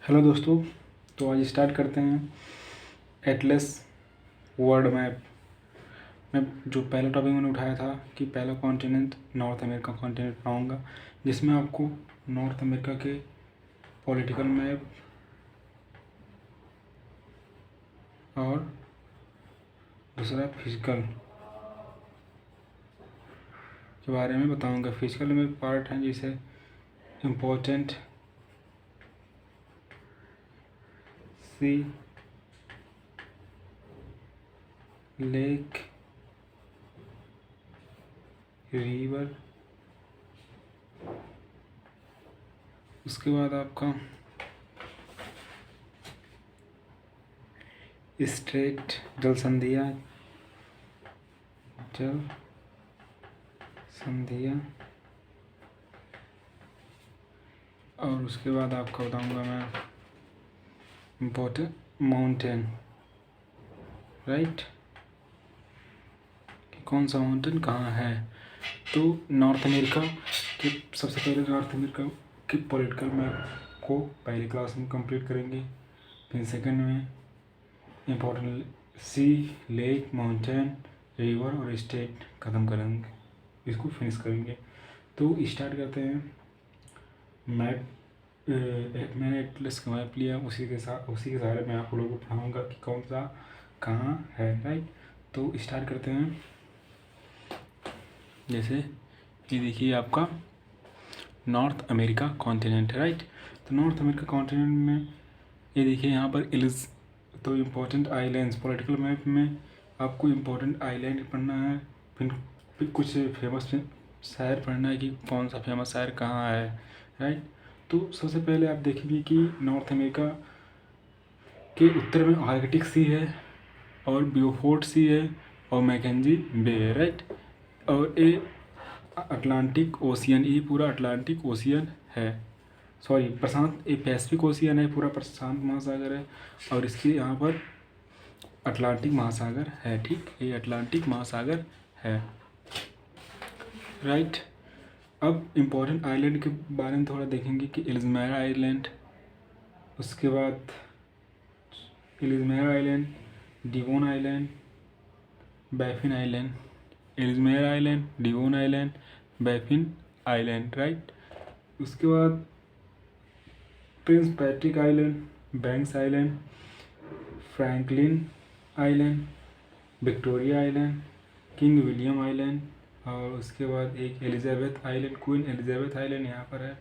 Hello दोस्तों, तो आज स्टार्ट करते हैं एटलस वर्ल्ड मैप में। जो पहला टॉपिक मैंने उठाया था कि पहला कॉन्टिनेंट नॉर्थ अमेरिका कॉन्टिनेंट बनाऊंगा, जिसमें आपको नॉर्थ अमेरिका के पॉलिटिकल मैप और दूसरा फिजिकल के बारे में बताऊंगा। फिजिकल में पार्ट हैं जैसे इम्पोर्टेंट सी लेक रिवर, उसके बाद आपका स्ट्रेट जल संधियाँ और उसके बाद आपको बताऊंगा मैं इम्पोर्टेंट माउंटेन, राइट, कि कौन सा माउंटेन कहाँ है। तो नॉर्थ अमेरिका के सबसे पहले नॉर्थ अमेरिका के पॉलिटिकल मैप को पहली क्लास में कंप्लीट करेंगे। फिर सेकंड में इम्पोर्टेंट सी लेक माउंटेन रिवर और स्टेट ख़त्म करेंगे, इसको फिनिश करेंगे। तो स्टार्ट करते हैं। मैप मैंने एटलस का मैप लिया, उसी के सहारे मैं आप लोगों को पढ़ाऊँगा कि कौन सा कहाँ है, राइट। तो स्टार्ट करते हैं। जैसे ये देखिए आपका नॉर्थ अमेरिका कॉन्टिनेंट है, राइट। तो नॉर्थ अमेरिका कॉन्टिनेंट में ये देखिए यहाँ पर तो इम्पोर्टेंट आइलैंड्स पॉलिटिकल मैप में आपको इम्पोर्टेंट आइलैंड पढ़ना है। फिर कुछ फेमस शहर पढ़ना है कि कौन सा फेमस शहर कहाँ है, राइट। तो सबसे पहले आप देखेंगे कि नॉर्थ अमेरिका के उत्तर में आर्कटिक सी है और ब्यूफोर्ट सी है और मैकेंजी बे है, राइट। और ये अटलांटिक ओशियन, ये पूरा अटलांटिक ओशियन है, सॉरी प्रशांत, ये पैसिफिक ओशियन है, पूरा प्रशांत महासागर है। और इसके यहाँ पर अटलांटिक महासागर है, ठीक, ये अटलांटिक महासागर है, राइट। अब इम्पोर्टेंट आइलैंड के बारे में थोड़ा देखेंगे कि एलिज़मेरा आइलैंड, उसके बाद Ellesmere Island, Devon Island, Baffin Island, Ellesmere Island, Devon Island, Baffin Island, right. उसके बाद Prince Patrick Island, Banks Island, Franklin Island, Victoria Island, King William Island, और उसके बाद एक Elizabeth Island, Queen Elizabeth Island यहाँ पर है,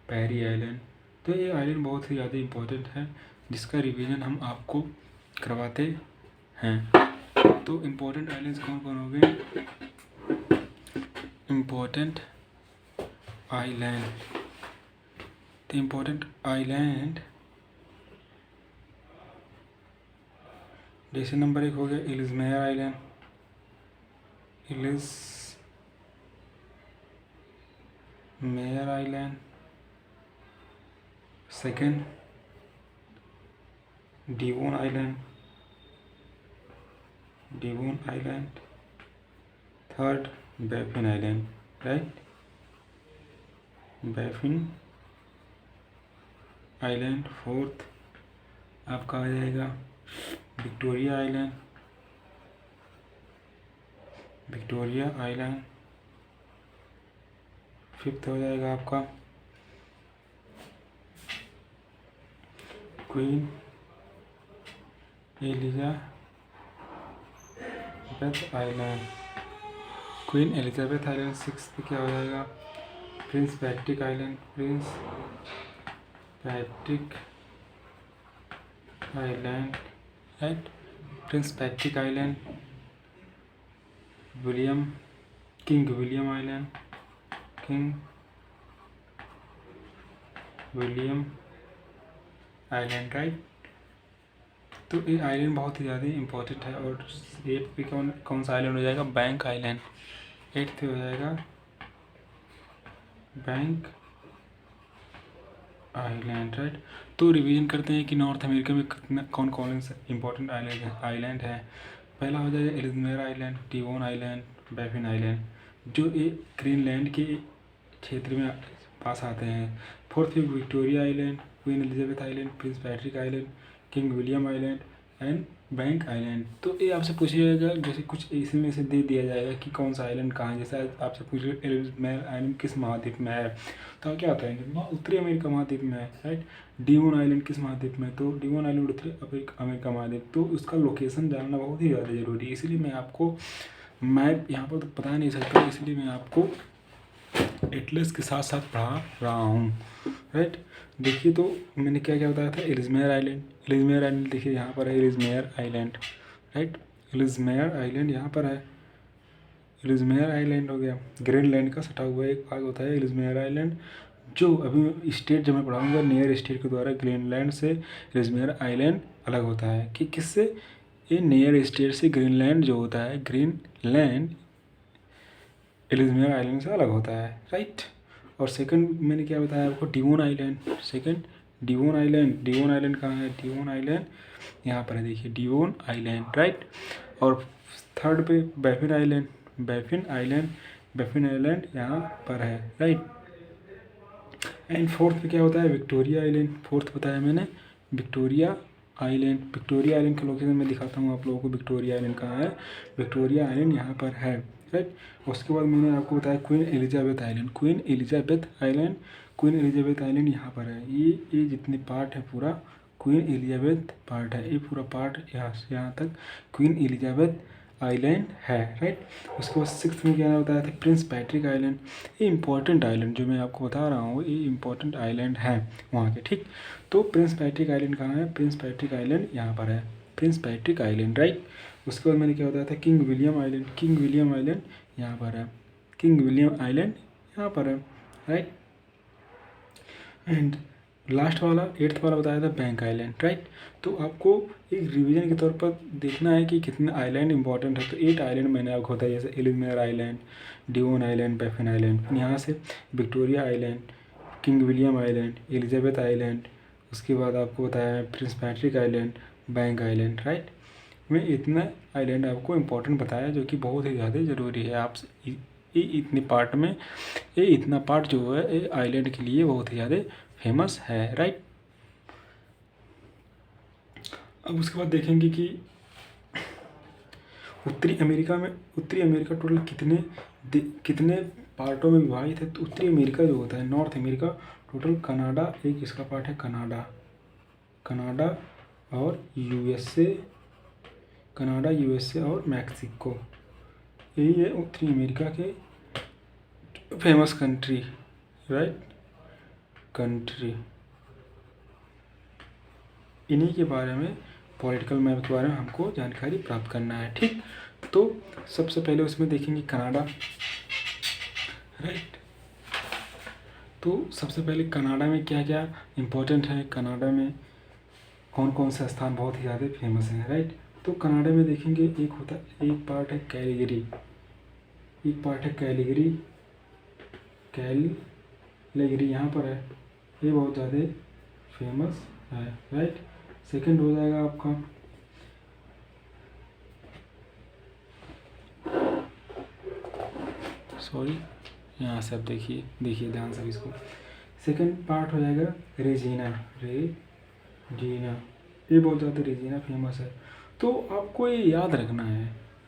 पैरी आइलैंड। तो ये आइलैंड बहुत ही ज़्यादा इम्पोर्टेंट है, जिसका रिवीजन हम आपको करवाते हैं। तो इम्पोर्टेंट आइलैंड्स कौन कौन हो गए? इम्पोर्टेंट आइलैंड, तो इम्पोर्टेंट आइलैंड जैसे नंबर 1 हो गया Ellesmere Island, Meyer Island. Second Devon Island, third Baffin Island, right, Baffin Island. Fourth आपका आ जाएगा विक्टोरिया आइलैंड। फिफ्थ हो जाएगा आपका क्वीन एलिजाबेथ आइलैंड। सिक्स्थ क्या हो जाएगा? Prince Patrick island, right, Prince Patrick island. King William island, right. तो ये आइलैंड बहुत ही ज़्यादा इम्पोर्टेंट है। और ये पे कौन सा आइलैंड हो जाएगा? Bank island. 8th हो जाएगा बैंक आइलैंड, राइट। तो रिवीजन करते हैं कि नॉर्थ अमेरिका में कितना कौन से इंपॉर्टेंट आइलैंड है। पहला हो जाएगा Ellesmere Island, Devon Island, Baffin Island, जो ये ग्रीनलैंड के क्षेत्र में पास आते हैं। फोर्थ है Victoria island, Queen Elizabeth island, Prince Patrick island, King William island and bank island. तो ये आपसे पूछिएगा, जैसे कुछ इसी में से दे दिया जाएगा कि कौन सा आइलैंड कहाँ है। जैसे आपसे पूछ रहे एलिज़मेयर आइलैंड किस महाद्वीप में है, तो आप क्या बताएंगे, उत्तरी अमेरिका महाद्वीप में है, राइट। डिवोन आइलैंड किस महाद्वीप में है, तो डिवोन आइलैंड उत्तरी अमेरिका महाद्वीप। तो उसका लोकेशन जानना बहुत ही ज़्यादा ज़रूरी है, इसलिए मैं आपको मैप यहाँ पर तो बता नहीं सकता, इसलिए मैं आपको एटलस के साथ साथ पढ़ा रहा हूँ, राइट। देखिए तो मैंने क्या क्या बताया था, एलिज़मेयर आइलैंड। एलिज़मेयर आइलैंड देखिए यहाँ पर है, एलिज़मेयर आइलैंड, राइट। एलिज़मेयर आइलैंड यहाँ पर है, एलिज़मेयर आइलैंड हो गया। ग्रीनलैंड का सटा हुआ एक भाग होता है एलिज़मेयर आइलैंड, जो अभी स्टेट जब मैं पढ़ाऊँगा नियर स्टेट के द्वारा ग्रीनलैंड से एलिज़मेयर आइलैंड अलग होता है। कि किससे, ये नियर स्टेट से ग्रीनलैंड जो होता है, ग्रीनलैंड एलिज़मेयर आइलैंड से अलग होता है, राइट। और सेकंड मैंने क्या बताया आपको, Devon island. Second Devon island, Devon island कहाँ है, डिवोन आइलैंड यहाँ पर है, देखिए डिवोन आइलैंड, राइट। और थर्ड पे Baffin island, Baffin island, Baffin Island यहाँ पर है, राइट। एंड फोर्थ पे क्या होता है, विक्टोरिया आइलैंड। फोर्थ बताया मैंने विक्टोरिया आइलैंड। विक्टोरिया आइलैंड का लोकेशन मैं दिखाता हूँ आप लोगों को, विक्टोरिया आइलैंड कहाँ है, विक्टोरिया आइलैंड यहाँ पर है, राइट। उसके बाद मैंने आपको बताया queen Elizabeth Island, Queen Elizabeth Island, Queen Elizabeth Island यहाँ पर है। ये जितने पार्ट है पूरा क्वीन एलिजाबेथ पार्ट है, ये पूरा पार्ट यहाँ से यहाँ तक क्वीन एलिजाबेथ आइलैंड है, राइट। उसके बाद सिक्स्थ में क्या बताया था, प्रिंस पैट्रिक आइलैंड। ये इंपॉर्टेंट आइलैंड जो मैं आपको बता रहा हूँ, ये इंपॉर्टेंट आइलैंड है वहाँ के, ठीक। तो प्रिंस पैट्रिक आइलैंड कहाँ है, प्रिंस पैट्रिक आइलैंड यहाँ पर है, प्रिंस पैट्रिक आइलैंड, राइट। उसके बाद मैंने क्या बताया था, king William island, King William island यहाँ पर है, किंग विलियम आइलैंड यहाँ पर है, राइट। एंड लास्ट वाला एट्थ वाला बताया था बैंक आइलैंड, राइट। तो आपको एक रिवीजन के तौर पर देखना है कि कितने आइलैंड इंपॉर्टेंट है। तो 8 आइलैंड मैंने आपको बताया, जैसे Ellesmere Island, Devon Island, Baffin Island, यहाँ से Victoria Island, King William Island, Elizabeth Island, उसके बाद आपको बताया है Prince Patrick Island, Bank Island, right. मैं इतना आइलैंड आपको इम्पोर्टेंट बताया जो कि बहुत ही ज़्यादा ज़रूरी है। आप ये इतने पार्ट में, ये इतना पार्ट जो है ये आइलैंड के लिए बहुत ही ज़्यादा फेमस है, राइट। अब उसके बाद देखेंगे कि उत्तरी अमेरिका टोटल कितने पार्टों में विभाजित है। तो उत्तरी अमेरिका जो होता है, नॉर्थ अमेरिका, टोटल कनाडा एक इसका पार्ट है, कनाडा और यूएसए, कनाडा, यूएसए और मैक्सिको, यही है उत्तरी अमेरिका के फेमस कंट्री, राइट, कंट्री। इन्हीं के बारे में, पॉलिटिकल मैप के बारे में हमको जानकारी प्राप्त करना है, ठीक। तो सबसे पहले उसमें देखेंगे कनाडा, राइट। तो सबसे पहले कनाडा में क्या क्या इम्पोर्टेंट है, कनाडा में कौन कौन से स्थान बहुत ही ज़्यादा फेमस हैं, राइट। तो कनाडा में देखेंगे एक पार्ट है कैलगरी, एक पार्ट है कैलगरी, कैलगरी यहाँ पर है, ये बहुत ज़्यादा फेमस है, राइट। सेकंड हो जाएगा आपका सॉरी, यहाँ से आप देखिए ध्यान से इसको। सेकंड पार्ट हो जाएगा रेजिना, रेजिना, ये बहुत ज़्यादा रेजिना फेमस है। तो आपको ये याद रखना है,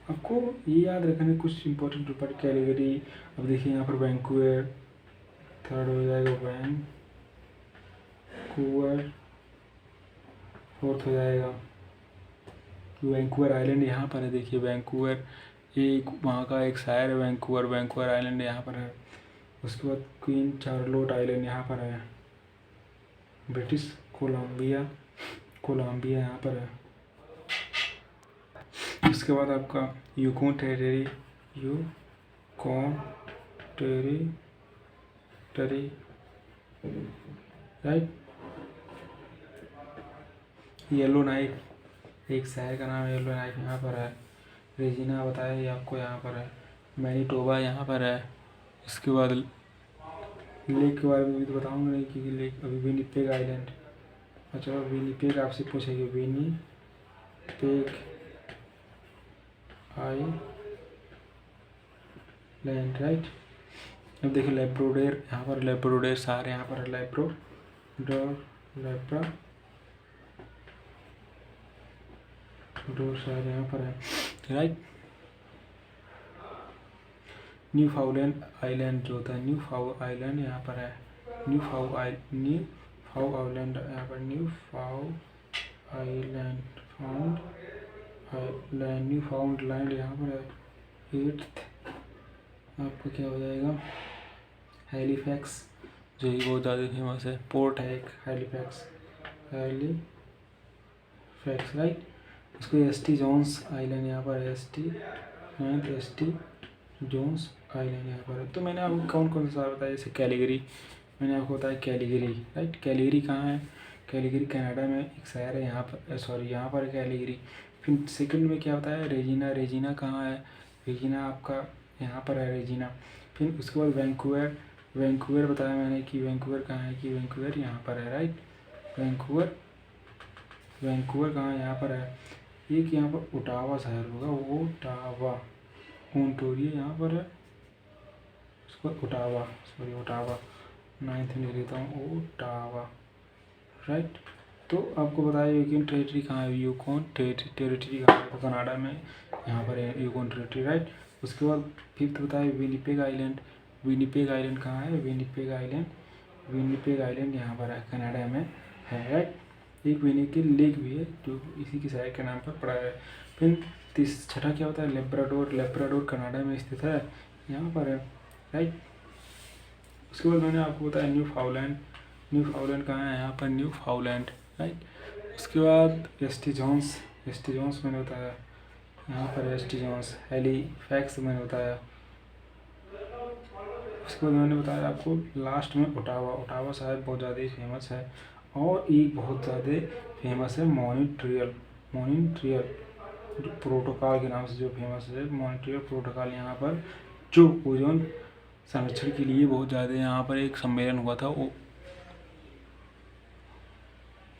आपको ये याद रखना है कुछ इंपॉर्टेंट पार्ट, कैलगरी। अब देखिए यहाँ पर वैंकूवर, थर्ड हो जाएगा वैंकूवर, फोर्थ हो जाएगा वैंकूवर आइलैंड यहाँ पर है, देखिए वैंकूवर, एक वहाँ का एक शहर है वैंकूवर, वैंकूवर आइलैंड यहाँ पर है। उसके बाद क्वीन चार्लोट आइलैंड यहाँ पर है, ब्रिटिश कोलंबिया, कोलंबिया यहाँ पर है। उसके बाद आपका Yukon territory, Yukon territory, right. Yellow knife, एक शहर का नाम है येलो नाइफ, यहाँ पर है। रेजिना बताया ये आपको, यहाँ पर है। मैनीटोबा यहाँ पर है। इसके बाद लेक के बारे में भी तो बताऊँगा नहीं कि लेक, अभी विनिपेग आइलैंड, अच्छा विनिपेग आपसे पूछेंगे, विनिपेग आइलैंड, राइट। अब देखिए लेब्रोडेर, यहाँ पर लेब्रोडेर शहर यहाँ पर है, लेब्रोडोर, लैब्राडोर शायद यहाँ पर है, राइट। न्यू फाउलैंड आइलैंड जो होता है, न्यू फाउ आइलैंड यहाँ पर है, न्यू फाउ आइलैंड यहाँ पर, न्यू फाउ आइलैंड, न्यू फाउंड लैंड यहाँ पर है। 8th आपको क्या हो जाएगा, हैलीफैक्स, जो ही बहुत ज़्यादा फेमस है, पोर्ट है एक हैलीफैक्स, राइट। उसको एस.टी. जोन्स आइलैंड यहाँ पर है, एस.टी. जोन्स आइलैंड यहाँ पर है। तो मैंने आपको कौन कौन सा बताया, जैसे कैलिगरी, मैंने आपको बताया कैलिगरी, राइट। कैलिगरी कहाँ है, कैलिगरी कनाडा में एक शहर है, यहाँ पर कैलिगरी। फिर सेकंड में क्या बताया, रेजिना कहाँ है, रेजिना आपका यहाँ पर है, रेजिना। फिर उसके बाद वैंकूवर बताया मैंने कि वैंकूवर कहाँ है, कि वैंकूवर यहाँ पर है, राइट। वैंकूवर कहाँ है, यहाँ पर है। एक यहाँ पर ओटावा शहर होगा, ओंटारियो यहाँ पर है, उसको ओटावा 9th में लेता हूँ, ओटावा, राइट। तो आपको बताया यूकोन टेरिटरी कहाँ है, यूकोन टेरिटरी कहाँ है, तो कनाडा में यहाँ पर है यूकोन टेरिटरी, राइट। उसके बाद 5th बताया विनिपेग आइलैंड कहाँ है, विनिपेग आइलैंड यहाँ पर है, कनाडा में है, राइट। एक विनिपेग लेक भी है जो इसी के शहर के नाम पर पड़ा है। फिर छठा क्या होता है, लेब्राडोर कनाडा में स्थित है, यहाँ पर है, राइट। उसके बाद मैंने आपको बताया न्यू फाउलैंड कहाँ है, यहाँ पर न्यू फाउलैंड, राइट। उसके बाद एस.टी. जोन्स मैंने बताया, यहाँ पर एस.टी. जोन्स, हैलीफैक्स मैंने बताया। उसके बाद मैंने बताया आपको लास्ट में ओटावा शायद बहुत ज़्यादा ही फेमस है। और एक बहुत ज़्यादा फेमस है मॉन्ट्रियल प्रोटोकॉल के नाम से जो फेमस है, मॉन्ट्रियल प्रोटोकॉल, यहाँ पर जो ओजोन संरक्षण के लिए बहुत ज़्यादा यहाँ पर एक सम्मेलन हुआ था, वो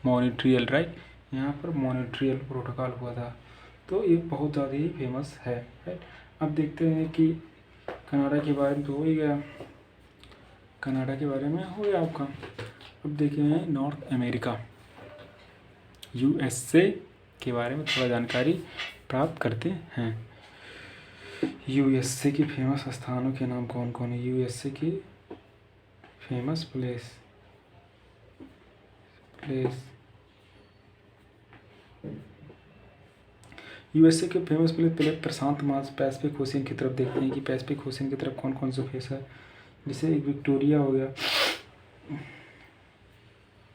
मॉन्ट्रियल, राइट, यहाँ पर मॉन्ट्रियल प्रोटोकॉल हुआ था। तो ये बहुत ज़्यादा ही फेमस है, राइट। अब देखते हैं कि कनाडा के बारे में तो हो ही गया, आपका। अब देखते हैं नॉर्थ अमेरिका, USA के बारे में थोड़ा जानकारी प्राप्त करते हैं। USA के फेमस स्थानों के नाम कौन कौन है, USA की फेमस प्लेस USA के फेमस प्लेस, पहले प्रशांत महासागर पैसिफिक ओशियन की तरफ देखते हैं कि पैसिफिक ओशियन की तरफ कौन कौन से फेस है। जैसे एक विक्टोरिया हो गया,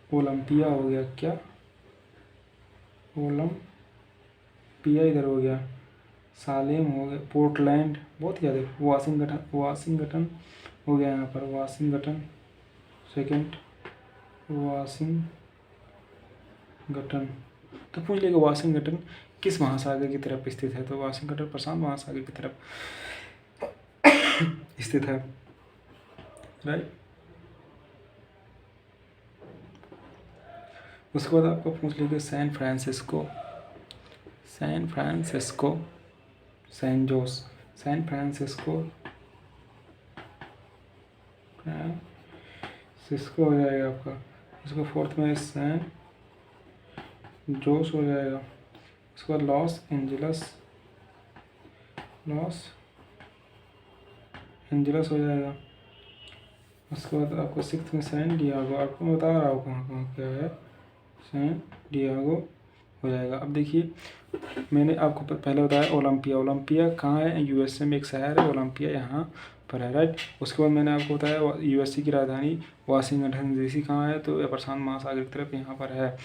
ओलंपिया हो गया, क्या ओलंपिया इधर हो गया, सालेम हो गया, पोर्टलैंड बहुत ज़्यादा, वाशिंगटन हो गया यहाँ पर, वाशिंगटन तो पूछ लेगा वाशिंगटन किस महासागर की तरफ स्थित है, तो वाशिंगटन प्रशांत महासागर की तरफ स्थित है, राइट। उसके बाद आपको पूछ लेंगे सैन फ्रांसिस्को, सैन फ्रांसिस्को हो जाएगा आपका। उसको 4th में सैन जोस हो जाएगा। उसके बाद लॉस एंजलस हो जाएगा। उसके बाद आपको 6th में सैन डियागो, आपको मैं बता रहा हूँ कहाँ क्या है, सैन डियागो हो जाएगा। अब देखिए मैंने आपको पहले बताया ओलंपिया कहाँ है, USA में एक शहर है ओलंपिया, यहाँ पर है, राइट। उसके बाद मैंने आपको बताया USA की राजधानी वाशिंगटन DC कहाँ है, तो प्रशांत महासागर की तरफ यहाँ पर है।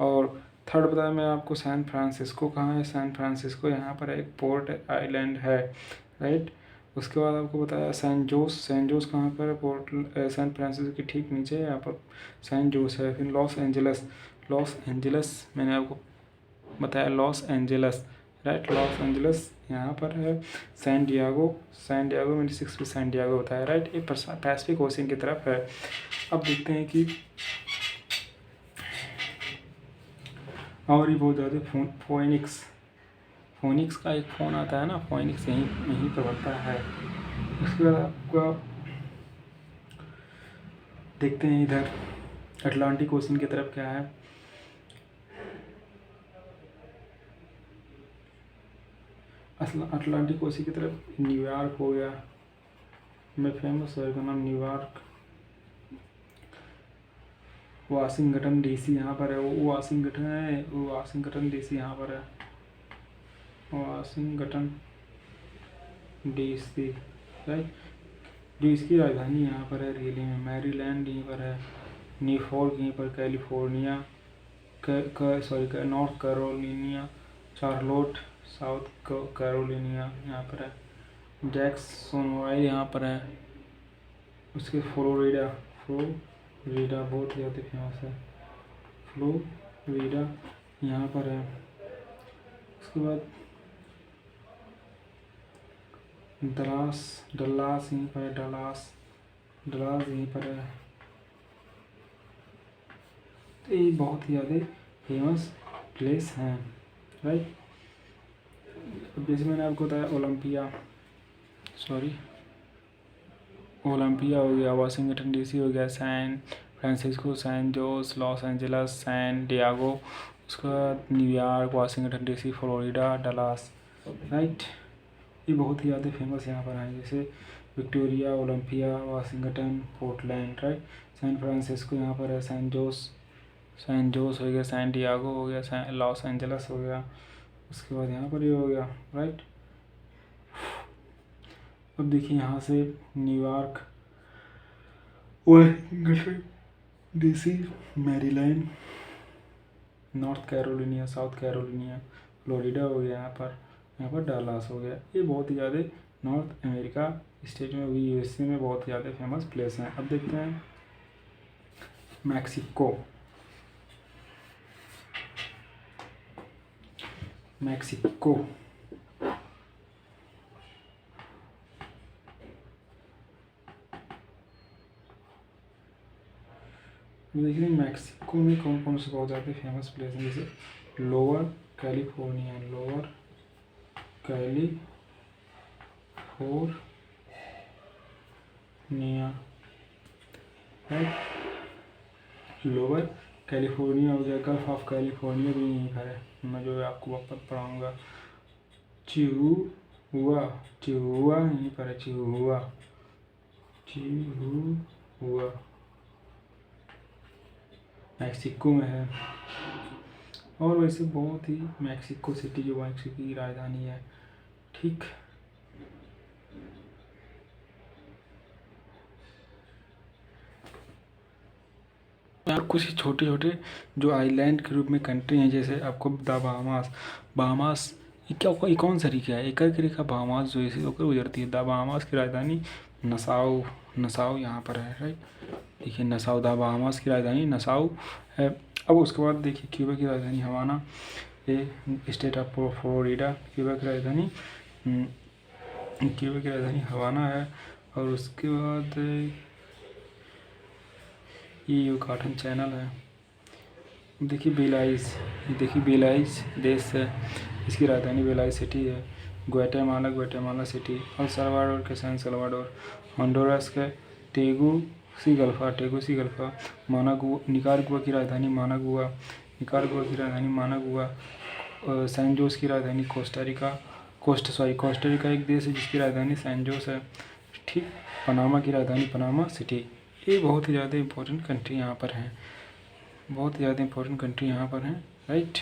और 3rd बताया मैं आपको सैन फ्रांसिस्को कहाँ है, सैन फ्रांसिस्को यहाँ पर एक पोर्ट आइलैंड है, राइट। उसके बाद आपको बताया सैन जोस कहाँ पर है, सैन फ्रांसिस्को के ठीक नीचे यहाँ पर सैन जोस है। फिर लॉस एंजलस मैंने आपको बताया, Los Angeles, right, Los Angeles यहाँ पर है। सैन डियागो मैंने 6th में सैन डियागो बताया, राइट। ये पैसिफिक ओशियन की तरफ है। अब देखते हैं कि और ही बहुत ज़्यादा फोनिक्स का एक फ़ोन आता है ना, फोनिक्स यहीं पर बनता है। उसके बाद आपका देखते हैं इधर अटलांटिक ओशन की तरफ क्या है? अटलांटिक ओशन की तरफ न्यूयॉर्क हो गया, मैं फेमस शहर का नाम न्यूयॉर्क। वाशिंगटन डीसी यहाँ पर है, वो वाशिंगटन है, वो वाशिंगटन डीसी यहाँ पर है, वाशिंगटन डीसी, राइट। जो इसकी राजधानी यहाँ पर है रियली में मैरीलैंड, यहीं पर है। न्यूयॉर्क यहीं पर, California sorry North Carolina, Charlotte South Carolina यहाँ पर है। जैक्सनवाइल यहाँ पर है। उसके फ्लोरिडा बहुत ज़्यादा फेमस है, फ्लोरिडा यहाँ पर है। उसके बाद डलास यहीं पर है, डलास यहीं पर है। तो ये बहुत ही ज़्यादा फेमस प्लेस हैं, राइट। जैसे मैंने आपको बताया ओलंपिया हो गया, वाशिंगटन डीसी हो गया, San Francisco, San Jose, Los Angeles, San Diego, उसके बाद New York, Washington DC, Florida, Dallas, right. ये बहुत ही ज़्यादा फेमस यहाँ पर हैं, जैसे Victoria, Olympia, Washington, Portland, right. San Francisco यहाँ पर है, सैन जोस हो गया, सैन डियागो हो गया, लॉस एंजलस हो गया, उसके बाद यहाँ पर ये हो गया, राइट। अब देखिए यहाँ से New York, Washington DC, Maryland, North Carolina, South Carolina, Florida हो गया, यहाँ पर डलास हो गया। ये बहुत ही ज़्यादा नॉर्थ अमेरिका स्टेट में भी, यूएसए में बहुत ही ज़्यादा फेमस प्लेस हैं। अब देखते हैं मैक्सिको। देखिए मैक्सिको में कौन कौन से बहुत ज़्यादा फेमस प्लेस हैं, जैसे लोअर कैलिफोर्निया, लोअर कैलिफोर्निया हो गया, गल्फ ऑफ कैलिफोर्निया भी यहीं पर है, मैं जो आपको वापस पढ़ाऊँगा। चिहुआ यहीं पर है, चिहुआ मैक्सिको में है। और वैसे बहुत ही मैक्सिको सिटी जो मैक्सिको की राजधानी है, ठीक। कुछ छोटे छोटे जो आइलैंड के रूप में कंट्री हैं, जैसे आपको बहामास, ये कौन सा रिका है? एक रिका बहामास जो इसी होकर गुजरती है। द बहामास की राजधानी नसाउ यहाँ पर है, राइट। देखिए नसाउ, द बहामास की राजधानी नसाउ है। अब उसके बाद देखिए क्यूबा की राजधानी हवाना, ये स्टेट ऑफ फ्लोरिडा, क्यूबा की राजधानी हवाना है। और उसके बाद ये युकाटन चैनल है। देखिए बेलाइज देश है, इसकी राजधानी बेलाइज सिटी है। ग्वाटेमाला सिटी, एल साल्वाडोर के सैन साल्वाडोर, होंडुरास के टेगुसिगल्फा, निकारागुआ की राजधानी मानागुआ, सैन जोस की राजधानी कोस्टा रिका एक देश है जिसकी राजधानी सैन जोस है, ठीक। पनामा की राजधानी पनामा सिटी। ये बहुत ही ज़्यादा इम्पोर्टेंट कंट्री यहाँ पर हैं, राइट।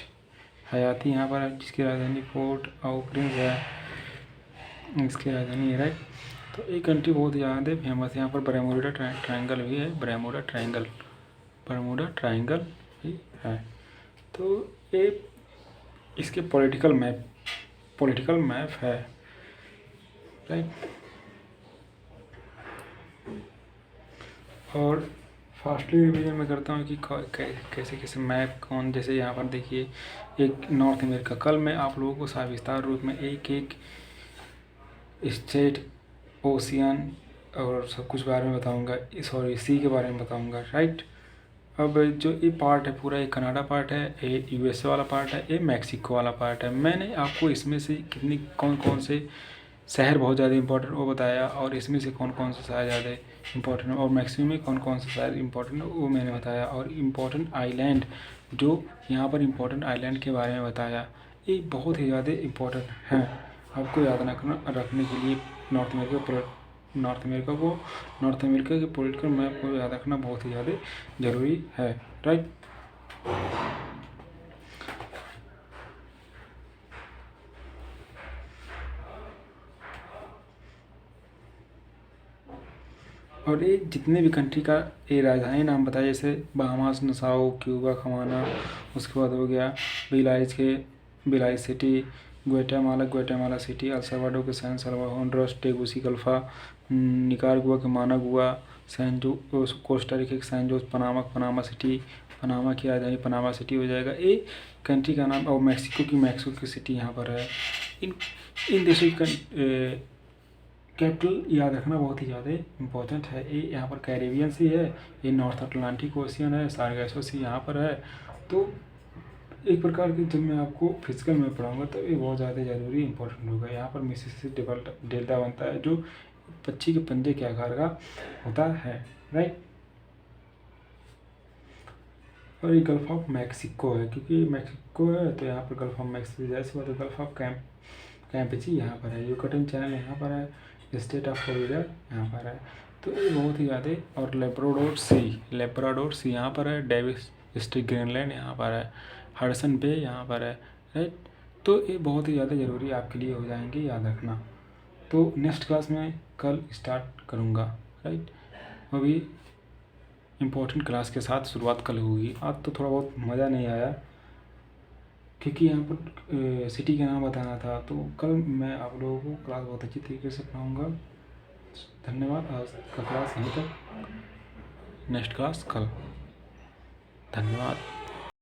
हयाती यहाँ पर है, जिसकी राजधानी पोर्ट ऑ प्रिंस है, इसकी राजधानी है, राइट। तो ये कंट्री बहुत ही ज़्यादा फेमस है। यहाँ पर बरमूडा ट्रायंगल भी है, बरमूडा ट्रायंगल भी है। तो ये इसके पॉलिटिकल मैप है, राइट। और फास्टली रिवीजन में करता हूँ कि कैसे मैप कौन, जैसे यहाँ पर देखिए एक नॉर्थ अमेरिका। कल मैं आप लोगों को सविस्तार रूप में एक स्टेट, ओशियन और सब कुछ बारे में बताऊँगा, सी के बारे में बताऊँगा, राइट। अब जो ये पार्ट है पूरा, ये कनाडा पार्ट है, ये यूएसए वाला पार्ट है, ये मैक्सिको वाला पार्ट है। मैंने आपको इसमें से कौन कौन से शहर बहुत ज़्यादा इम्पोर्टेंट वो बताया, और इसमें से कौन कौन से शहर ज़्यादा इम्पोर्टेंट है, और मैक्सिमम में कौन कौन से शहर इम्पोर्टेंट है वो मैंने बताया, और इम्पोर्टेंट आइलैंड जो यहाँ पर इम्पोर्टेंट आइलैंड के बारे में बताया, ये बहुत ही ज़्यादा इम्पोर्टेंट हैं आपको याद रखने के लिए। नॉर्थ अमेरिका के पॉलिटिकल मैप को याद रखना बहुत ही ज़्यादा ज़रूरी है, राइट। और ये जितने भी कंट्री का ये राजधानी नाम बताया, जैसे बहामास, नसाओ, क्यूबा, खमाना, उसके बाद हो गया Belize City, Guatemala City, El Salvador के San Salvador, Honduras, Tegucigalpa, Nicaragua के मानागुआ, कोस्टा रिका के San Jose, Panama City, Panama की राजधानी पनामा सिटी हो जाएगा ये कंट्री का नाम। और मैक्सिको की सिटी यहाँ पर है। इन देशों की कैपिटल याद रखना बहुत ही ज़्यादा इम्पोर्टेंट है। ये यहाँ पर कैरेबियन सी है, ये नॉर्थ अटलांटिक ओशियन है, सार्गासो सी यहाँ पर है। तो एक प्रकार की जब मैं आपको फिजिकल में पढ़ाऊँगा तो ये बहुत ज़्यादा ज़रूरी इंपॉर्टेंट होगा। यहाँ पर मिसिसिपी डेल्टा बनता है जो पक्षी के पंजे के आकार का होता है, राइट। और ये गल्फ ऑफ मैक्सिको है, क्योंकि मैक्सिको है तो यहाँ पर गल्फ ऑफ मैक्सिको जैसे हुआ, तो गल्फ ऑफ कैम्पेची यहाँ पर है, युकाटन चैनल यहाँ पर है, स्टेट ऑफ फ्लोरिडा यहाँ पर है। तो ये बहुत ही ज़्यादा, और लेब्राडोर सी यहाँ पर है, डेविस स्ट्रेट ग्रीनलैंड यहाँ पर है, हडसन बे यहाँ पर है, राइट। तो ये बहुत ही ज़्यादा ज़रूरी आपके लिए हो जाएंगे, याद रखना। तो नेक्स्ट क्लास में कल स्टार्ट करूँगा, राइट। अभी इम्पोर्टेंट क्लास के साथ शुरुआत कल होगी। आज तो थोड़ा बहुत मज़ा नहीं आया क्योंकि यहाँ पर सिटी का नाम बताना था, तो कल मैं आप लोगों को क्लास बहुत अच्छी तरीके से पढ़ाऊँगा। धन्यवाद। आज का क्लास यहीं तक, नेक्स्ट क्लास कल। धन्यवाद।